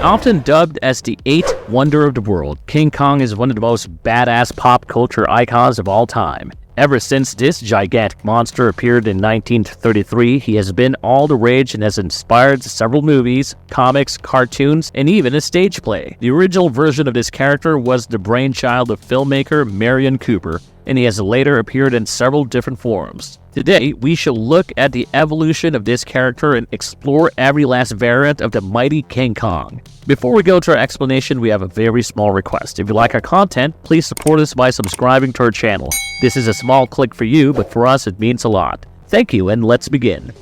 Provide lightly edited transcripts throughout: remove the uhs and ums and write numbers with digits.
Often dubbed as the eighth wonder of the world, King Kong is one of the most badass pop culture icons of all time. Ever since this gigantic monster appeared in 1933, he has been all the rage and has inspired several movies, comics, cartoons, and even a stage play. The original version of this character was the brainchild of filmmaker Marion Cooper, and he has later appeared in several different forms. Today, we shall look at the evolution of this character and explore every last variant of the mighty King Kong. Before we go to our explanation, we have a very small request. If you like our content, please support us by subscribing to our channel. This is a small click for you, but for us it means a lot. Thank you, and let's begin.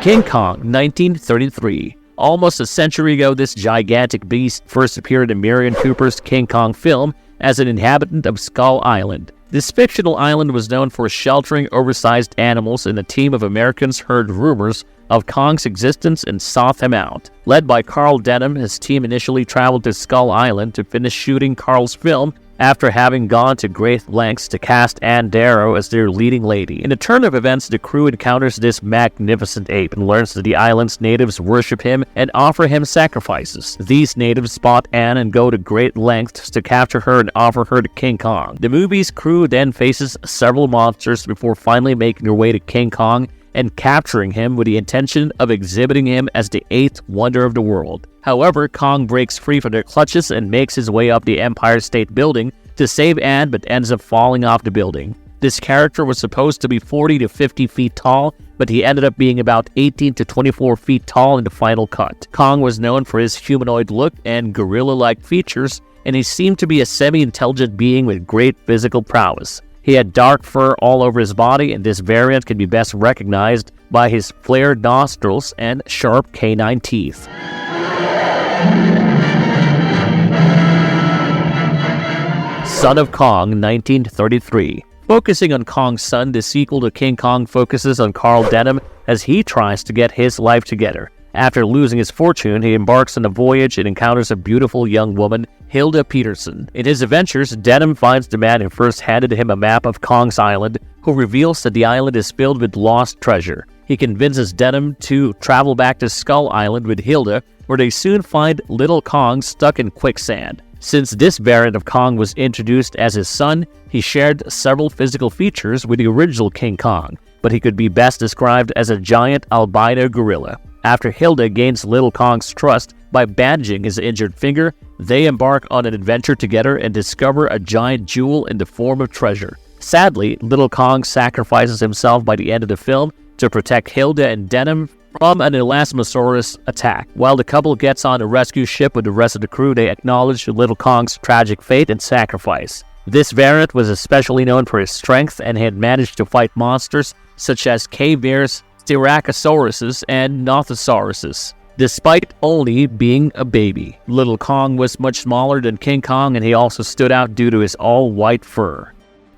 King Kong, 1933. Almost a century ago, this gigantic beast first appeared in Marion Cooper's King Kong film as an inhabitant of Skull Island. This fictional island was known for sheltering oversized animals, and a team of Americans heard rumors of Kong's existence and sought him out. Led by Carl Denham, his team initially traveled to Skull Island to finish shooting Carl's film after having gone to great lengths to cast Ann Darrow as their leading lady. In a turn of events, the crew encounters this magnificent ape and learns that the island's natives worship him and offer him sacrifices. These natives spot Ann and go to great lengths to capture her and offer her to King Kong. The movie's crew then faces several monsters before finally making their way to King Kong and capturing him with the intention of exhibiting him as the eighth wonder of the world. However, Kong breaks free from their clutches and makes his way up the Empire State Building to save Ann, but ends up falling off the building. This character was supposed to be 40 to 50 feet tall, but he ended up being about 18 to 24 feet tall in the final cut. Kong was known for his humanoid look and gorilla-like features, and he seemed to be a semi-intelligent being with great physical prowess. He had dark fur all over his body, and this variant can be best recognized by his flared nostrils and sharp canine teeth. Son of Kong, 1933. Focusing on Kong's son, the sequel to King Kong focuses on Carl Denham as he tries to get his life together. After losing his fortune, he embarks on a voyage and encounters a beautiful young woman, Hilda Peterson. In his adventures, Denham finds the man who first handed him a map of Kong's island, who reveals that the island is filled with lost treasure. He convinces Denham to travel back to Skull Island with Hilda, where they soon find little Kong stuck in quicksand. Since this variant of Kong was introduced as his son, he shared several physical features with the original King Kong, but he could be best described as a giant albino gorilla. After Hilda gains little Kong's trust by bandaging his injured finger, they embark on an adventure together and discover a giant jewel in the form of treasure. Sadly, little Kong sacrifices himself by the end of the film to protect Hilda and Denham from an Elasmosaurus attack. While the couple gets on a rescue ship with the rest of the crew, they acknowledge little Kong's tragic fate and sacrifice. This variant was especially known for his strength and had managed to fight monsters such as cave bears, Styracosaurus, and Nothosauruses. Despite only being a baby, little Kong was much smaller than King Kong, and he also stood out due to his all-white fur.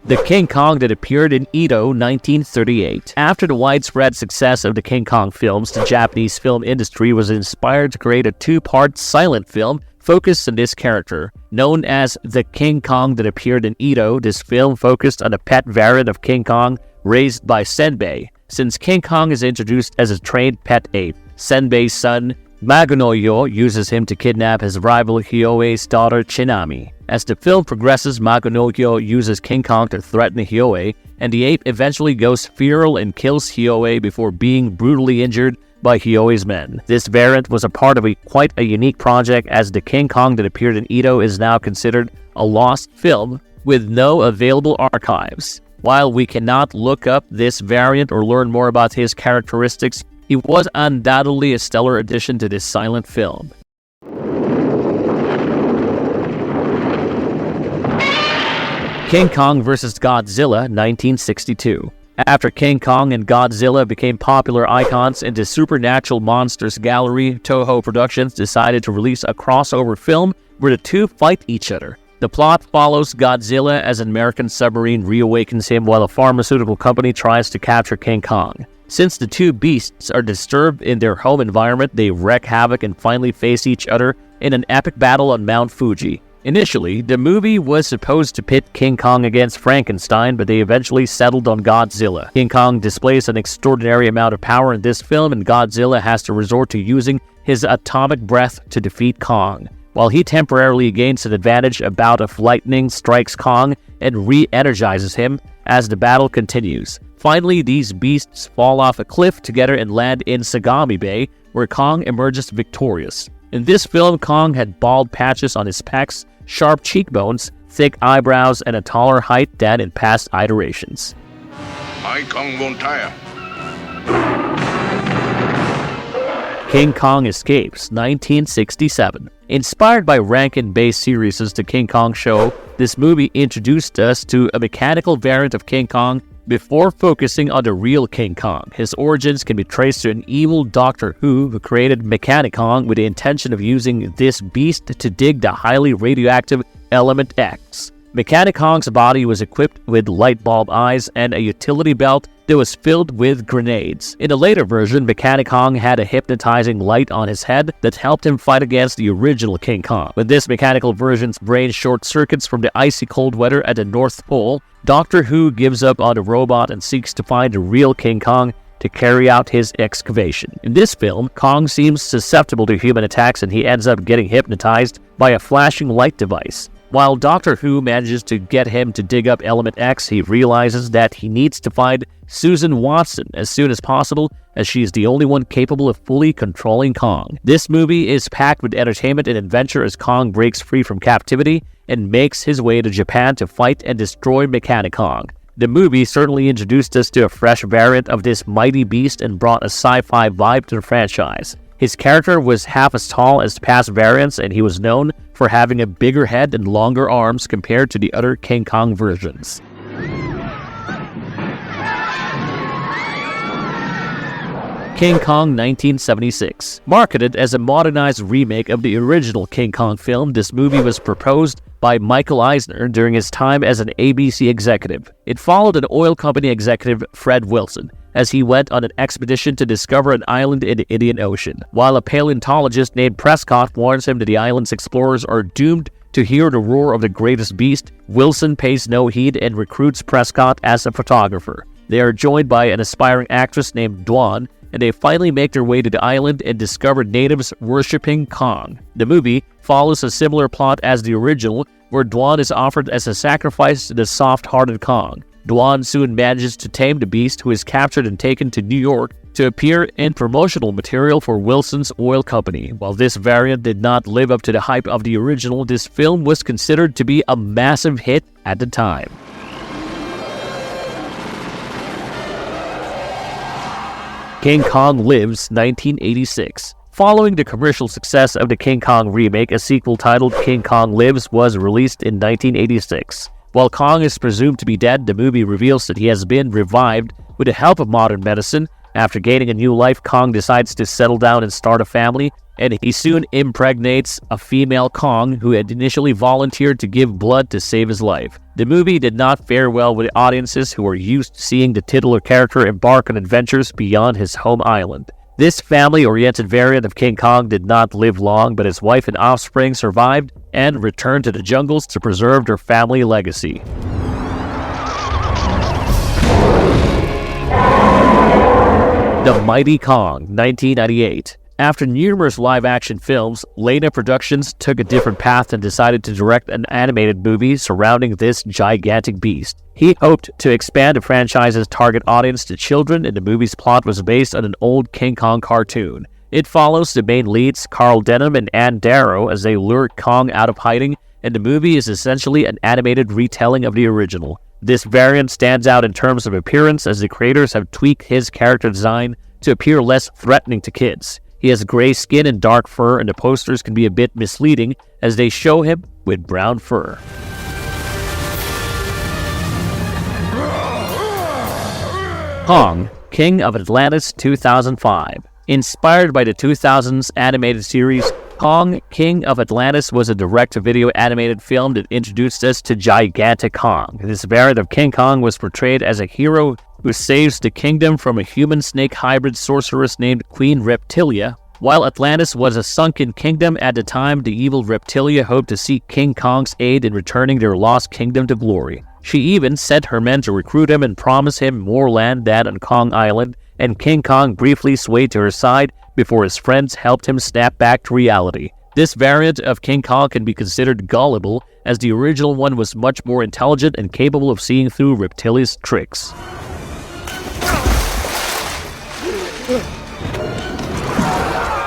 The King Kong that appeared in Edo, 1938. After the widespread success of the King Kong films, the Japanese film industry was inspired to create a two-part silent film focused on this character. Known as the King Kong that appeared in Edo, this film focused on a pet variant of King Kong raised by Senbei. Since King Kong is introduced as a trained pet ape, Senbei's son, Magonoyo, uses him to kidnap his rival Hyoei's daughter Chinami. As the film progresses, Magonoyo uses King Kong to threaten Hyoei, and the ape eventually goes feral and kills Hyoei before being brutally injured by Hyoei's men. This variant was a part of quite a unique project, as the King Kong that appeared in Edo is now considered a lost film with no available archives. While we cannot look up this variant or learn more about his characteristics, he was undoubtedly a stellar addition to this silent film. King Kong vs. Godzilla, 1962. After King Kong and Godzilla became popular icons in the Supernatural Monsters Gallery, Toho Productions decided to release a crossover film where the two fight each other. The plot follows Godzilla as an American submarine reawakens him while a pharmaceutical company tries to capture King Kong. Since the two beasts are disturbed in their home environment, they wreak havoc and finally face each other in an epic battle on Mount Fuji. Initially, the movie was supposed to pit King Kong against Frankenstein, but they eventually settled on Godzilla. King Kong displays an extraordinary amount of power in this film, and Godzilla has to resort to using his atomic breath to defeat Kong. While he temporarily gains an advantage, a bout of lightning strikes Kong and re-energizes him as the battle continues. Finally, these beasts fall off a cliff together and land in Sagami Bay, where Kong emerges victorious. In this film, Kong had bald patches on his pecs, sharp cheekbones, thick eyebrows, and a taller height than in past iterations. I Kong won't tire. King Kong Escapes, 1967. Inspired by Rankin-based series The King Kong Show, this movie introduced us to a mechanical variant of King Kong before focusing on the real King Kong. His origins can be traced to an evil Doctor Who created Mechanicong with the intention of using this beast to dig the highly radioactive element X. Mechanicong's body was equipped with light bulb eyes and a utility belt that was filled with grenades. In a later version, Mechanicong had a hypnotizing light on his head that helped him fight against the original King Kong. When this mechanical version's brain short-circuits from the icy cold weather at the North Pole, Doctor Who gives up on the robot and seeks to find the real King Kong to carry out his excavation. In this film, Kong seems susceptible to human attacks and he ends up getting hypnotized by a flashing light device. While Doctor Who manages to get him to dig up Element X, he realizes that he needs to find Susan Watson as soon as possible, as she is the only one capable of fully controlling Kong. This movie is packed with entertainment and adventure as Kong breaks free from captivity and makes his way to Japan to fight and destroy Mechanicong. The movie certainly introduced us to a fresh variant of this mighty beast and brought a sci-fi vibe to the franchise. His character was half as tall as past variants, and he was known for having a bigger head and longer arms compared to the other King Kong versions. King Kong 1976. Marketed as a modernized remake of the original King Kong film, this movie was proposed by Michael Eisner during his time as an ABC executive. It followed an oil company executive, Fred Wilson, as he went on an expedition to discover an island in the Indian Ocean. While a paleontologist named Prescott warns him that the island's explorers are doomed to hear the roar of the greatest beast, Wilson pays no heed and recruits Prescott as a photographer. They are joined by an aspiring actress named Dwan, and they finally make their way to the island and discover natives worshipping Kong. The movie follows a similar plot as the original, where Dwan is offered as a sacrifice to the soft-hearted Kong. Dwan soon manages to tame the beast, who is captured and taken to New York to appear in promotional material for Wilson's oil company. While this variant did not live up to the hype of the original, this film was considered to be a massive hit at the time. King Kong Lives, 1986. Following the commercial success of the King Kong remake, a sequel titled King Kong Lives was released in 1986. While Kong is presumed to be dead, the movie reveals that he has been revived with the help of modern medicine. After gaining a new life, Kong decides to settle down and start a family, and he soon impregnates a female Kong who had initially volunteered to give blood to save his life. The movie did not fare well with audiences who were used to seeing the titular character embark on adventures beyond his home island. This family-oriented variant of King Kong did not live long, but his wife and offspring survived and returned to the jungles to preserve their family legacy. The Mighty Kong, 1998. After numerous live-action films, Lena Productions took a different path and decided to direct an animated movie surrounding this gigantic beast. He hoped to expand the franchise's target audience to children, and the movie's plot was based on an old King Kong cartoon. It follows the main leads, Carl Denham and Ann Darrow, as they lure Kong out of hiding, and the movie is essentially an animated retelling of the original. This variant stands out in terms of appearance, as the creators have tweaked his character design to appear less threatening to kids. He has gray skin and dark fur, and the posters can be a bit misleading as they show him with brown fur. Kong, King of Atlantis, 2005. Inspired by the 2000s animated series, Kong, King of Atlantis was a direct-to-video animated film that introduced us to gigantic Kong. This variant of King Kong was portrayed as a hero who saves the kingdom from a human-snake hybrid sorceress named Queen Reptilia, While Atlantis was a sunken kingdom at the time, the evil reptilia hoped to seek King Kong's aid in returning their lost kingdom to glory. She even sent her men to recruit him and promise him more land than on Kong Island, and King Kong briefly swayed to her side before his friends helped him snap back to reality. This variant of King Kong can be considered gullible, as the original one was much more intelligent and capable of seeing through reptilia's tricks.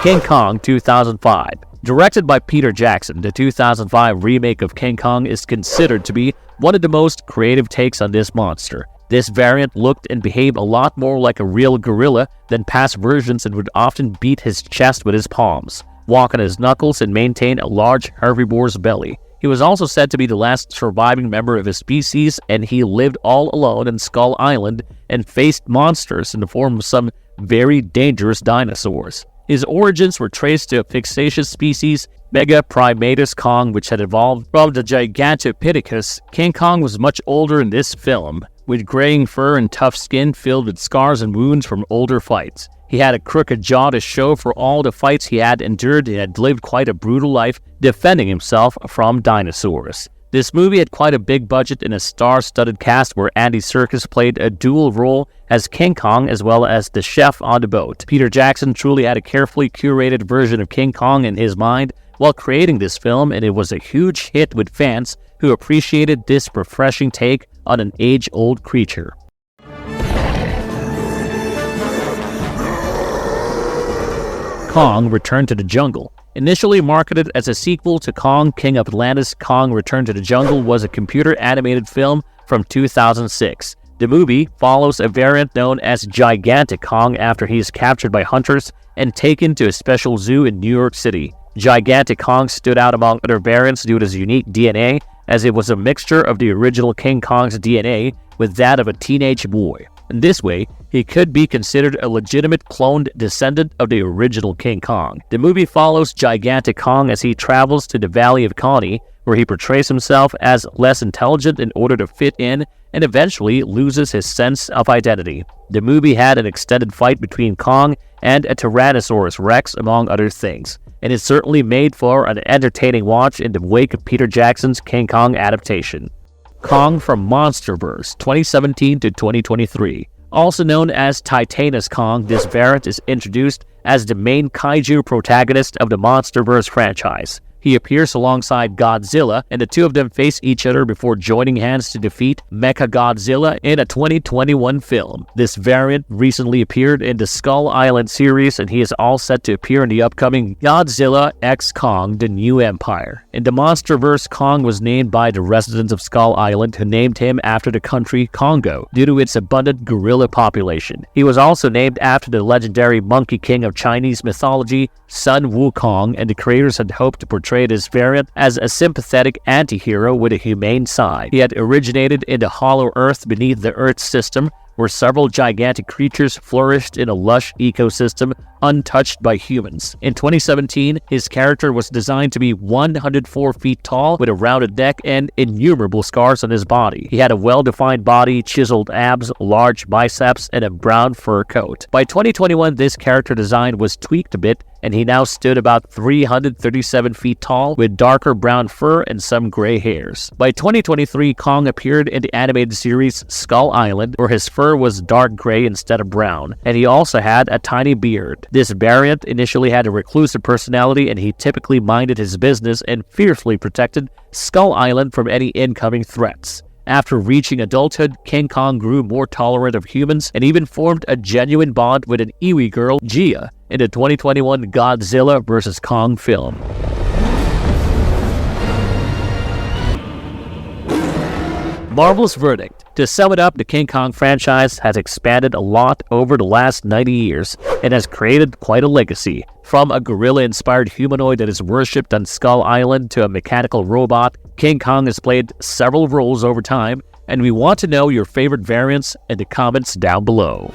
King Kong 2005. Directed by Peter Jackson, the 2005 remake of King Kong is considered to be one of the most creative takes on this monster. This variant looked and behaved a lot more like a real gorilla than past versions and would often beat his chest with his palms, walk on his knuckles, and maintain a large herbivore's belly. He was also said to be the last surviving member of his species, and he lived all alone in Skull Island and faced monsters in the form of some very dangerous dinosaurs. His origins were traced to a Cretaceous species, Megaprimatus Kong, which had evolved from the Gigantopithecus. King Kong was much older in this film, with graying fur and tough skin filled with scars and wounds from older fights. He had a crooked jaw to show for all the fights he had endured and had lived quite a brutal life defending himself from dinosaurs. This movie had quite a big budget and a star-studded cast where Andy Serkis played a dual role as King Kong as well as the chef on the boat. Peter Jackson truly had a carefully curated version of King Kong in his mind while creating this film, and it was a huge hit with fans who appreciated this refreshing take on an age-old creature. Kong Return to the Jungle. Initially marketed as a sequel to Kong, King of Atlantis, Kong Return to the Jungle was a computer-animated film from 2006. The movie follows a variant known as Gigantic Kong after he is captured by hunters and taken to a special zoo in New York City. Gigantic Kong stood out among other variants due to his unique DNA, as it was a mixture of the original King Kong's DNA with that of a teenage boy. In this way, he could be considered a legitimate cloned descendant of the original King Kong. The movie follows Gigantic Kong as he travels to the Valley of Coney, where he portrays himself as less intelligent in order to fit in and eventually loses his sense of identity. The movie had an extended fight between Kong and a Tyrannosaurus Rex, among other things, and it certainly made for an entertaining watch in the wake of Peter Jackson's King Kong adaptation. Kong from Monsterverse 2017 to 2023. Also known as Titanus Kong, this variant is introduced as the main kaiju protagonist of the Monsterverse franchise. He appears alongside Godzilla, and the two of them face each other before joining hands to defeat Mechagodzilla in a 2021 film. This variant recently appeared in the Skull Island series, and he is all set to appear in the upcoming Godzilla x Kong: The New Empire. In the Monsterverse, Kong was named by the residents of Skull Island, who named him after the country Congo due to its abundant gorilla population. He was also named after the legendary Monkey King of Chinese mythology, Sun Wukong, and the creators had hoped to portray this variant as a sympathetic anti-hero with a humane side. He had originated in the hollow earth beneath the Earth system, where several gigantic creatures flourished in a lush ecosystem untouched by humans. In 2017, his character was designed to be 104 feet tall with a rounded neck and innumerable scars on his body. He had a well-defined body, chiseled abs, large biceps, and a brown fur coat. By 2021, this character design was tweaked a bit, and he now stood about 337 feet tall with darker brown fur and some gray hairs. By 2023, Kong appeared in the animated series Skull Island, where his fur was dark gray instead of brown, and he also had a tiny beard. This variant initially had a reclusive personality, and he typically minded his business and fiercely protected Skull Island from any incoming threats. After reaching adulthood, King Kong grew more tolerant of humans and even formed a genuine bond with an Iwi girl, Gia, in the 2021 Godzilla vs. Kong film. Marvel's verdict. To sum it up, the King Kong franchise has expanded a lot over the last 90 years and has created quite a legacy. From a gorilla-inspired humanoid that is worshipped on Skull Island to a mechanical robot, King Kong has played several roles over time, and we want to know your favorite variants in the comments down below.